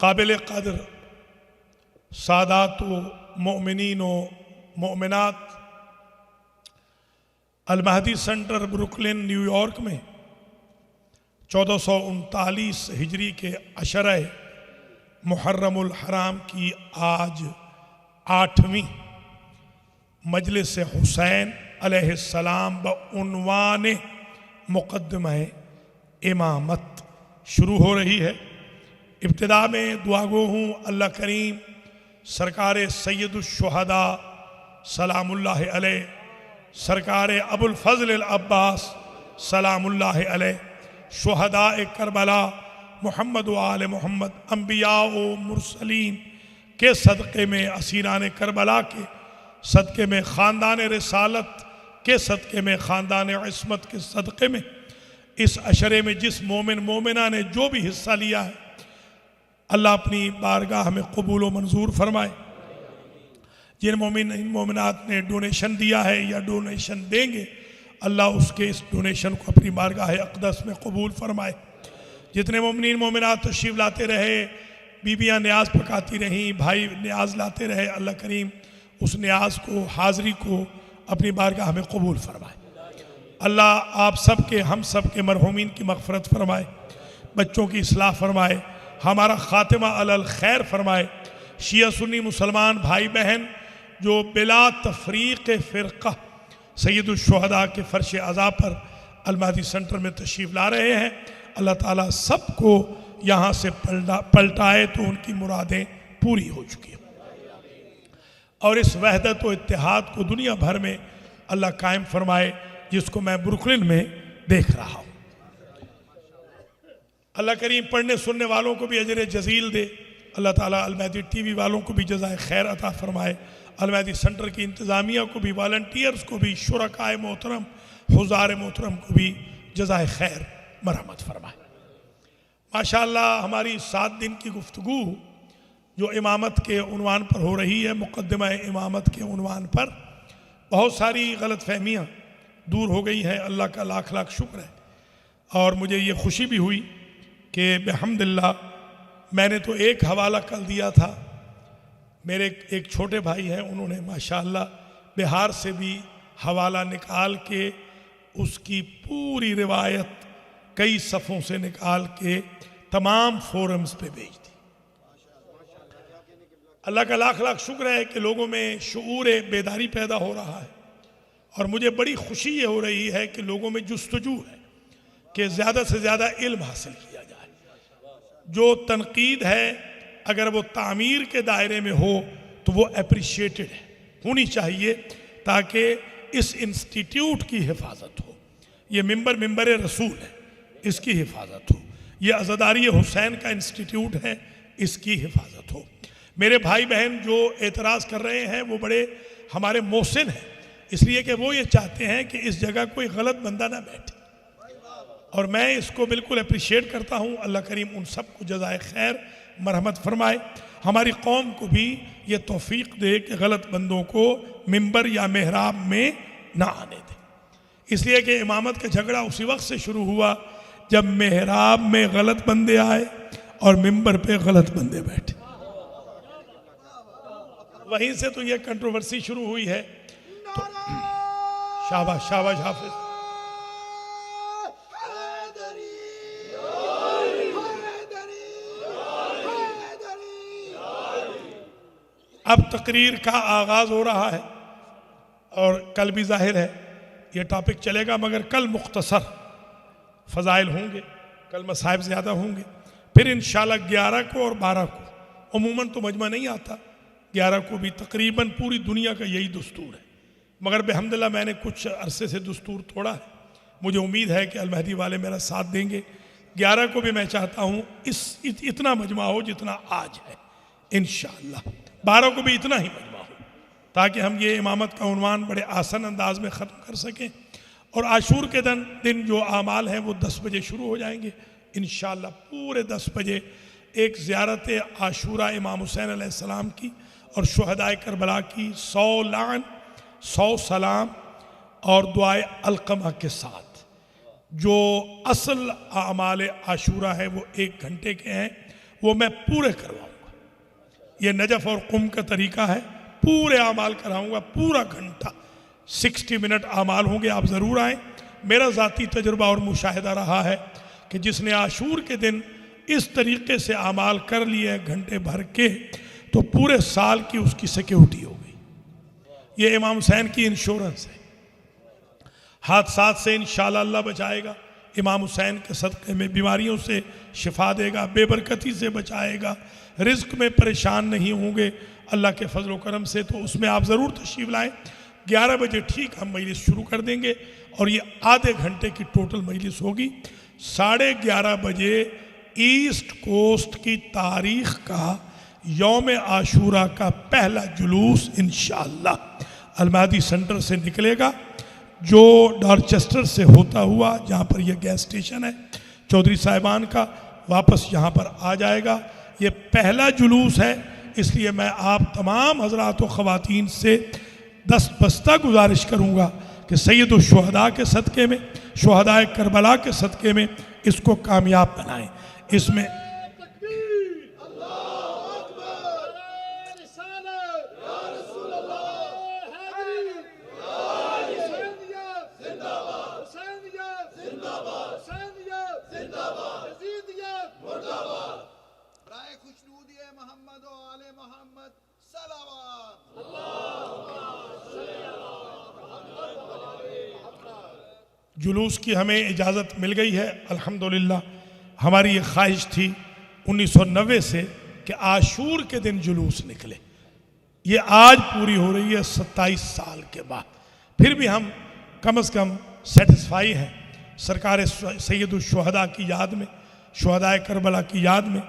काबिल कदर सादात मोमिनीन मोमिनात अल-महदी सेंटर ब्रुकलिन न्यूयॉर्क में 1439 हिजरी के अशरे मुहर्रमुल हराम की आज 8वीं मजलिस हुसैन अलैहिस्सलाम बउन्वान मुक़द्दमा इमामत शुरू हो रही है। इब्तिदा में दुआ गो हूँ अल्लाह करीम सरकार सैयदुश्शुहदा सलामुल्लाह अलैह सरकार अबुल फज़ल अब्बास सलामुल्लाह अलैह शुहदा करबला मोहम्मद व आले मोहम्मद अम्बिया व मुरसलीन के सदक़े में असीरान करबला के सदक़े में ख़ानदान रिसालत के सदक़े में ख़ानदान इस्मत के सदक़े में इस अशरे में जिस मोमिन मोमिना ने जो भी हिस्सा लिया है अल्लाह अपनी बारगाह में कबूल व मंजूर फरमाए। जिन मोमिनात ने डोनेशन दिया है या डोनेशन देंगे अल्लाह उसके इस डोनेशन को अपनी बारगाह अक़दस में कबूल फरमाए। जितने मोमिनीन मोमिनात तशरीफ़ लाते रहे, बीबियाँ न्याज पकाती रहीं, भाई न्याज लाते रहे, अल्लाह करीम उस न्याज को हाज़री को अपनी बारगाह में कबूल फरमाए। अल्लाह आप सब के हम सब के मरहूमीन की मग़फ़रत फरमाए, बच्चों की इस्लाह फरमाए, हमारा ख़ातिमा अलल खैर फरमाए। शिया सुन्नी मुसलमान भाई बहन जो बिला तफरीक़ फ़िरक़ा सैयदुश्शुहदा के फ़र्श अज़ा पर अल-महदी सेंटर में तशरीफ़ ला रहे हैं, अल्लाह ताला सबको यहाँ से पलटाए तो उनकी मुरादें पूरी हो चुकी हैं और इस वहदत व इत्तेहाद को दुनिया भर में अल्लाह कायम फरमाए जिसको मैं ब्रुकलिन में देख रहा हूँ। अल्लाह करीम पढ़ने सुनने वालों को भी अजर जजील दे। अल्लाह ताला अल-महदी टीवी वालों को भी जज़ाए खैर अता फरमाए। अलमहदी सेंटर की इंतज़ामिया को भी, वॉलंटियर्स को भी, शुरकाए मोहतरम, हुज़ार मोहतरम को भी जज़ाए खैर मरहमत फरमाए। माशाअल्लाह हमारी 7 दिन की गुफ्तगू जो इमामत के उन्वान पर हो रही है, मुक़द्दमा इमामत के उन्वान पर, बहुत सारी गलत फहमियाँ दूर हो गई हैं, अल्लाह का लाख लाख शुक्र है। और मुझे ये खुशी भी हुई कि बिहम्दिल्लाह मैंने तो एक हवाला कल दिया था, मेरे एक छोटे भाई हैं, उन्होंने माशाअल्लाह बिहार से भी हवाला निकाल के उसकी पूरी रिवायत कई सफ़ों से निकाल के तमाम फोरम्स पे भेज दी। अल्लाह का लाख लाख शुक्र है कि लोगों में शऊर बेदारी पैदा हो रहा है, और मुझे बड़ी खुशी ये हो रही है कि लोगों में जुस्तजू है कि ज़्यादा से ज़्यादा इल्म हासिल किया जाए। जो तनकीद है अगर वो तामीर के दायरे में हो तो वो अप्रिशिएटेड है, होनी चाहिए, ताकि इस इंस्टीट्यूट की हिफाजत हो। ये मिंबर रसूल है, इसकी हिफाजत हो। ये अज़दारी हुसैन का इंस्टीट्यूट है, इसकी हिफाजत हो। मेरे भाई बहन जो एतराज़ कर रहे हैं वो बड़े हमारे मोहसिन हैं, इसलिए कि वो ये चाहते हैं कि इस जगह कोई गलत बंदा ना बैठे, और मैं इसको बिल्कुल अप्रिशिएट करता हूँ। अल्लाह करीम उन सब को जज़ाए खैर मरहमत फरमाए, हमारी कौम को भी ये तौफीक दे कि गलत बंदों को मिंबर या मेहराब में ना आने दे। इसलिए कि इमामत का झगड़ा उसी वक्त से शुरू हुआ जब मेहराब में गलत बंदे आए और मिंबर पे गलत बंदे बैठे, वहीं से तो ये कंट्रोवर्सी शुरू हुई है। तो शाबाश शाबाश हाफिज। अब तकरीर का आगाज हो रहा है और कल भी जाहिर है ये टॉपिक चलेगा, मगर कल मुख्तसर फ़ज़ाइल होंगे, कल मसाइब ज़्यादा होंगे। फिर इंशाल्लाह 11 को और 12 को, अमूमन तो मजमा नहीं आता, 11 को भी तकरीबन पूरी दुनिया का यही दस्तूर है, मगर बेहम्दुलिल्लाह मैंने कुछ अरसे से दस्तूर तोड़ा है। मुझे उम्मीद है कि अलमहदी वाले मेरा साथ देंगे। 11 को भी मैं चाहता हूँ इतना मजमा हो जितना आज है, इंशाअल्लाह 12 को भी इतना ही मजमा हो, ताकि हम ये इमामत का उन्वान बड़े आसान अंदाज में ख़त्म कर सकें। और आशूर के दिन जो आमाल हैं वो 10 बजे शुरू हो जाएंगे इंशाअल्लाह। पूरे 10 बजे एक ज़ियारत आशूरा इमाम हुसैन अलैहिस्सलाम की और शुहदाए करबला की 100 लान 100 सलाम और दुआए अलकमा के साथ। जो असल आमाल आशूरा है वो 1 घंटे के हैं, वो मैं पूरे करवाऊँगा। ये नजफ़ और कुम का तरीका है, पूरे आमाल कराऊँगा, पूरा घंटा 60 मिनट आमाल होंगे। आप ज़रूर आएँ। मेरा ज़ाती तजुर्बा और मुशाहिदा रहा है कि जिसने आशूर के दिन इस तरीके से आमाल कर लिए घंटे भर के, तो पूरे साल की उसकी सिक्योरिटी हो गई। ये इमाम हुसैन की इंश्योरेंस है। हादसात से इंशाअल्लाह अल्लाह बचाएगा, इमाम हुसैन के सदक़े में बीमारियों से शिफा देगा, बेबरकती से बचाएगा, रिज़्क़ में परेशान नहीं होंगे अल्लाह के फजल व करम से। तो उसमें आप ज़रूर तशरीफ़ लाएँ। 11 बजे ठीक हम मजलिस शुरू कर देंगे और ये आधे घंटे की टोटल मजलिस होगी। 11:30 बजे ईस्ट कोस्ट की तारीख़ का यौम आशूरा का पहला जुलूस इंशाअल्लाह अलमहदी सेंटर से निकलेगा, जो डॉर्चेस्टर से होता हुआ, जहाँ पर यह गैस स्टेशन है चौधरी साहिबान का, वापस यहाँ पर आ जाएगा। ये पहला जुलूस है, इसलिए मैं आप तमाम हज़रात व ख़वातीन से दस्तबस्ता गुजारिश करूँगा कि सैयदुल शुहदा के सदक़े में, शुहदाए करबला के सदक़े में इसको कामयाब बनाएं। इसमें जुलूस की हमें इजाज़त मिल गई है अल्हम्दुलिल्लाह। हमारी ये ख्वाहिश थी 1990 से कि आशूर के दिन जुलूस निकले। ये आज पूरी हो रही है 27 साल के बाद। फिर भी हम कम से कम सेटिस्फाई हैं। सरकार सैयदुल शुहदा की याद में, शुहदाए करबला की याद में,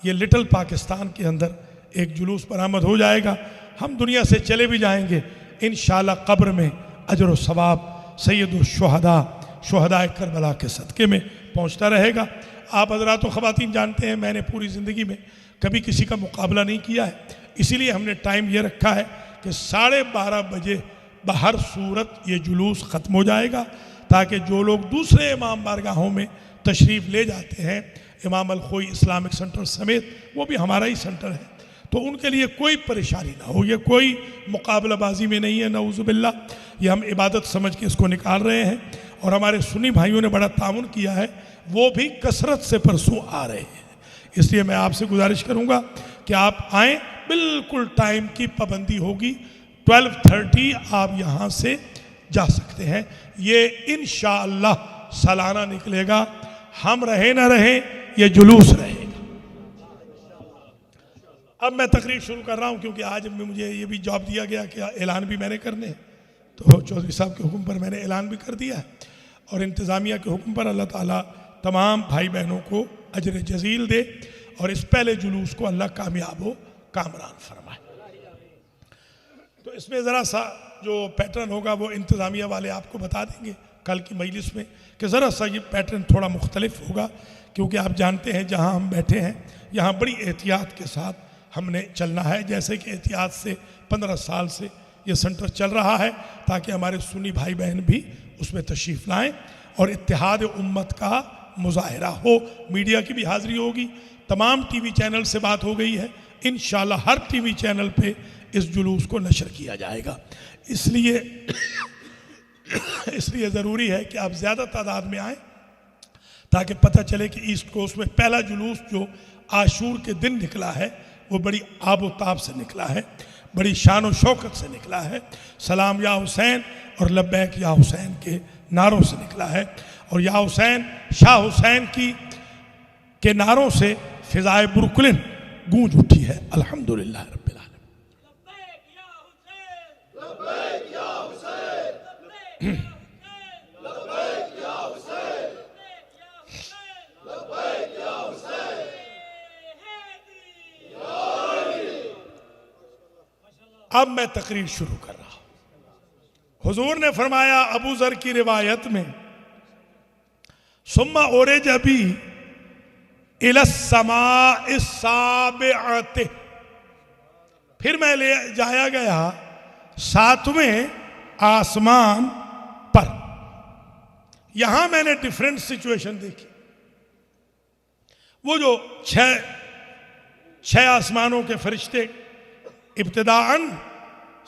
ये लिटिल पाकिस्तान के अंदर एक जुलूस बरामद हो जाएगा। हम दुनिया से चले भी जाएंगे, इंशाअल्लाह कब्र में अजर व सवाब सैयदुल शुहदा शुहदाए करबला के सदक़े में पहुंचता रहेगा। आप हज़रात व ख़वातीन जानते हैं, मैंने पूरी ज़िंदगी में कभी किसी का मुकाबला नहीं किया है, इसीलिए हमने टाइम ये रखा है कि 12:30 बजे बहर सूरत ये जुलूस ख़त्म हो जाएगा, ताकि जो लोग दूसरे इमाम बारगाहों में तशरीफ़ ले जाते हैं, इमाम अल-खोई इस्लामिक सेंटर समेत, वो भी हमारा ही सेंटर है, तो उनके लिए कोई परेशानी ना हो। ये कोई मुकाबलाबाजी में नहीं है, नऊज़ुबिल्लाह, ये हम इबादत समझ के इसको निकाल रहे हैं। और हमारे सुन्नी भाइयों ने बड़ा ताउन किया है, वो भी कसरत से परसों आ रहे हैं, इसलिए मैं आपसे गुजारिश करूँगा कि आप आएँ, बिल्कुल टाइम की पाबंदी होगी, 12:30 आप यहाँ से जा सकते हैं। ये इंशाअल्लाह सालाना निकलेगा, हम रहे ना रहे ये जुलूस रहेगा। अब मैं तकरीर शुरू कर रहा हूँ, क्योंकि आज मुझे ये भी जॉब दिया गया कि ऐलान भी मैंने करने हैं, तो चौधरी साहब के हुक्म पर मैंने ऐलान भी कर दिया है, और इंतज़ामिया के हुक्म पर अल्लाह ताला तमाम भाई बहनों को अजर जज़ील दे, और इस पहले जुलूस को अल्लाह कामयाब व कामरान फरमाए। तो इसमें ज़रा सा जो पैटर्न होगा वो इंतज़ामिया वाले आपको बता देंगे कल की मजलिस में, कि ज़रा सा ये पैटर्न थोड़ा मुख्तलिफ होगा, क्योंकि आप जानते हैं जहाँ हम बैठे हैं यहाँ बड़ी एहतियात के साथ हमने चलना है, जैसे कि एहतियात से 15 साल से ये सेंटर चल रहा है, ताकि हमारे सुन्नी भाई बहन भी उसमें तशरीफ़ लाएँ और इत्तेहाद उम्मत का मुजाहरा हो। मीडिया की भी हाज़िरी होगी, तमाम टीवी चैनल से बात हो गई है, इंशाअल्लाह हर टीवी चैनल पे इस जुलूस को नशर किया जाएगा। इसलिए ज़रूरी है कि आप ज़्यादा तादाद में आएँ, ताकि पता चले कि ईस्ट कोस्ट में पहला जुलूस जो आशूर के दिन निकला है वो बड़ी आबो ताब से निकला है, बड़ी शान व शौकत से निकला है, सलाम या हुसैन और लब्बैक या हुसैन के नारों से निकला है, और या हुसैन शाह हुसैन के नारों से फ़िज़ाए ब्रुकलिन गूंज उठी है। अल्हम्दुलिल्लाह रब्बिल आलमीन। अब मैं तकरीर शुरू कर रहा हूं। हुजूर ने फरमाया अबू ज़र की रिवायत में, सुम्मा ओरेज अभी इलस्समाए साबिअते, फिर मैं ले जाया गया 7वें आसमान पर। यहां मैंने डिफरेंट सिचुएशन देखी। वो जो छह आसमानों के फरिश्ते इब्तिदाअन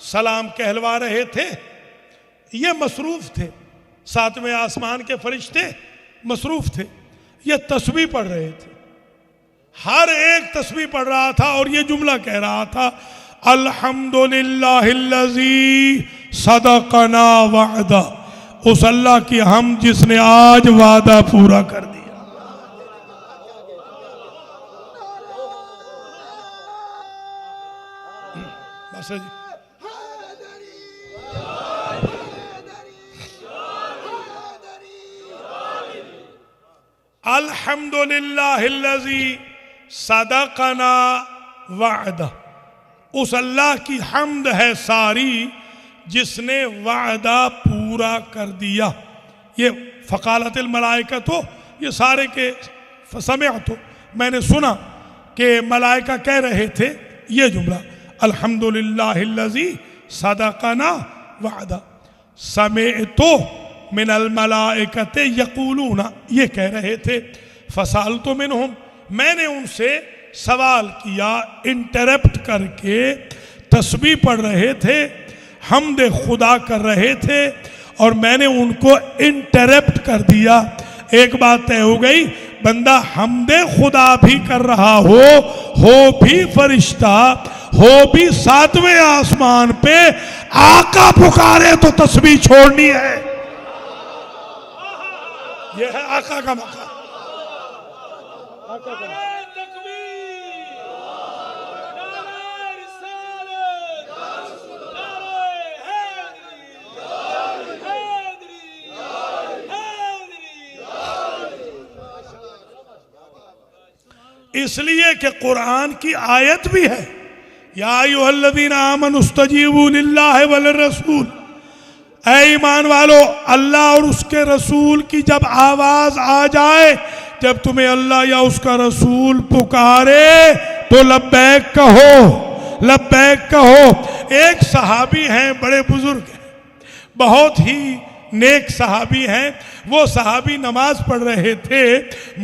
सलाम कहलवा रहे थे, ये मसरूफ थे। 7वें आसमान के फरिश्ते मसरूफ थे, ये तस्बीह पढ़ रहे थे, हर एक तस्बीह पढ़ रहा था और ये जुमला कह रहा था, अल्हम्दुलिल्लाहिल्लज़ी सदक़ना वअदा, उस अल्लाह की हम जिसने आज वादा पूरा कर दिया। बस जी, अल्हम्दुलिल्लाहिल्लज़ी सदक़ना वअदा, उस अल्लाह की हम्द है सारी जिसने वादा पूरा कर दिया। ये फ़क़ालतिल मलाइका, तो ये सारे के समिअतु, मैंने सुना कि मलाइका कह रहे थे ये जुमला, अल्हम्दुलिल्लाहिल्लज़ी सदक़ना वअदा, समिअतु मिनल मलाइकते यक़ूलूना, ये कह रहे थे। फ़सअलतु मिनहुम, मैंने उनसे सवाल किया, इंटरप्ट करके तस्बीह पढ़ रहे थे, हम्द खुदा कर रहे थे, और मैंने उनको इंटरप्ट कर दिया। एक बात तय हो गई, बंदा हम्द खुदा भी कर रहा हो भी फरिश्ता, हो भी 7वें आसमान पे, आका पुकारे तो तस्बीह छोड़नी है। यह है आका का मकाम। इसलिए कि कुरान की आयत भी है, या अय्युहल्लज़ीना आमनुस्तजीबू लिल्लाहि वल रसूल, ऐ ईमान वालो, अल्लाह और उसके रसूल की जब आवाज आ जाए, जब तुम्हें अल्लाह या उसका रसूल पुकारे तो लब्बैक कहो, लब्बैक कहो। एक सहाबी हैं, बड़े बुजुर्ग हैं, बहुत ही नेक सहाबी हैं। वो सहाबी नमाज पढ़ रहे थे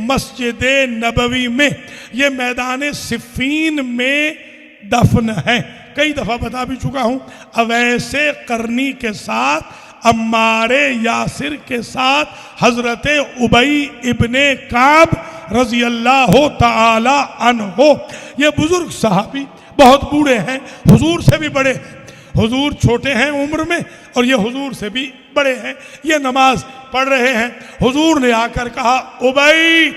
मस्जिद नबवी में। ये मैदान सिफ़ीन में दफन है, कई दफा बता भी चुका हूं। अवैसे करनी के साथ, अम्मारे यासिर के साथ, हजरत उबई इब्ने काब रजी अल्लाह ताला अन्हो। ये बुजुर्ग सहाबी बहुत बूढ़े हैं, हुजूर से भी बड़े हैं। हुजूर छोटे हैं उम्र में और ये हुजूर से भी बड़े हैं। ये नमाज पढ़ रहे हैं। हुजूर ने आकर कहा, उबई।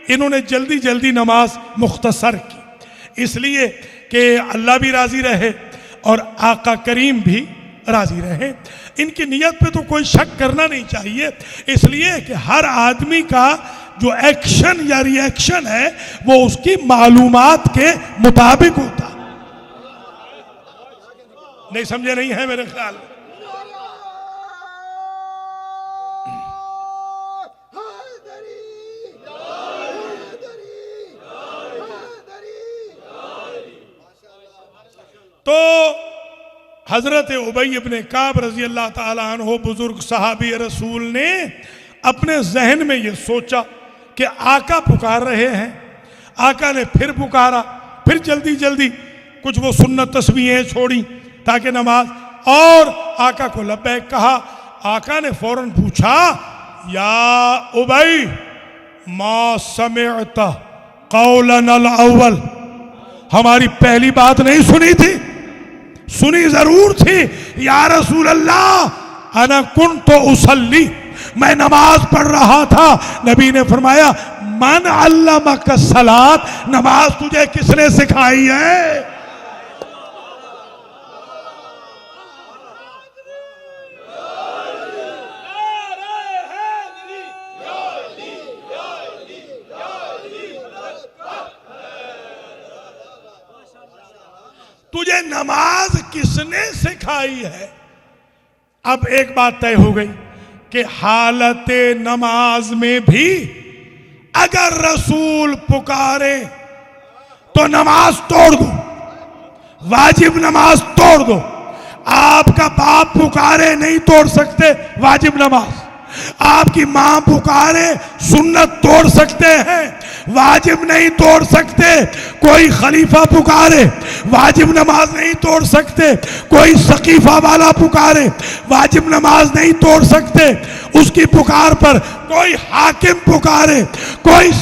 इन्होंने जल्दी जल्दी नमाज मुख्तसर की, इसलिए कि अल्लाह भी राजी रहे और आका करीम भी राजी रहे। इनकी नीयत पे तो कोई शक करना नहीं चाहिए, इसलिए कि हर आदमी का जो एक्शन या रिएक्शन है वो उसकी मालूमात के मुताबिक होता। नहीं समझे नहीं है मेरे ख्याल में। तो हजरत उबई इब्ने काब रजी अल्लाह ताला अन्हो बुजुर्ग सहाबी रसूल ने अपने जहन में ये सोचा कि आका पुकार रहे हैं। आका ने फिर पुकारा, फिर जल्दी जल्दी कुछ वो सुन्नत तस्बीहें छोड़ी ताकि नमाज, और आका को लब्बैक कहा। आका ने फौरन पूछा, या उबई मा समिअता कौलन अल अव्वल, हमारी पहली बात नहीं सुनी थी? सुनी जरूर थी। या रसूल अल्लाह अना कुन्तु उसल्ली, मैं नमाज पढ़ रहा था। नबी ने फरमाया, मन अल्लमका सलात, नमाज तुझे किसने सिखाई है? तुझे नमाज किसने सिखाई है? अब एक बात तय हो गई कि हालत नमाज में भी अगर रसूल पुकारे तो नमाज तोड़ दो, वाजिब नमाज तोड़ दो। आपका बाप पुकारे नहीं तोड़ सकते वाजिब नमाज, आपकी मां पुकारे सुन्नत तोड़ सकते हैं, वाजिब नहीं तोड़ सकते। कोई खलीफा पुकारे वाजिब नमाज नहीं तोड़ सकते, कोई सकीफा वाला पुकारे वाजिब नमाज नहीं तोड़ सकते। उसकी पुकार पर कोई हाकिम पुकारे, कोई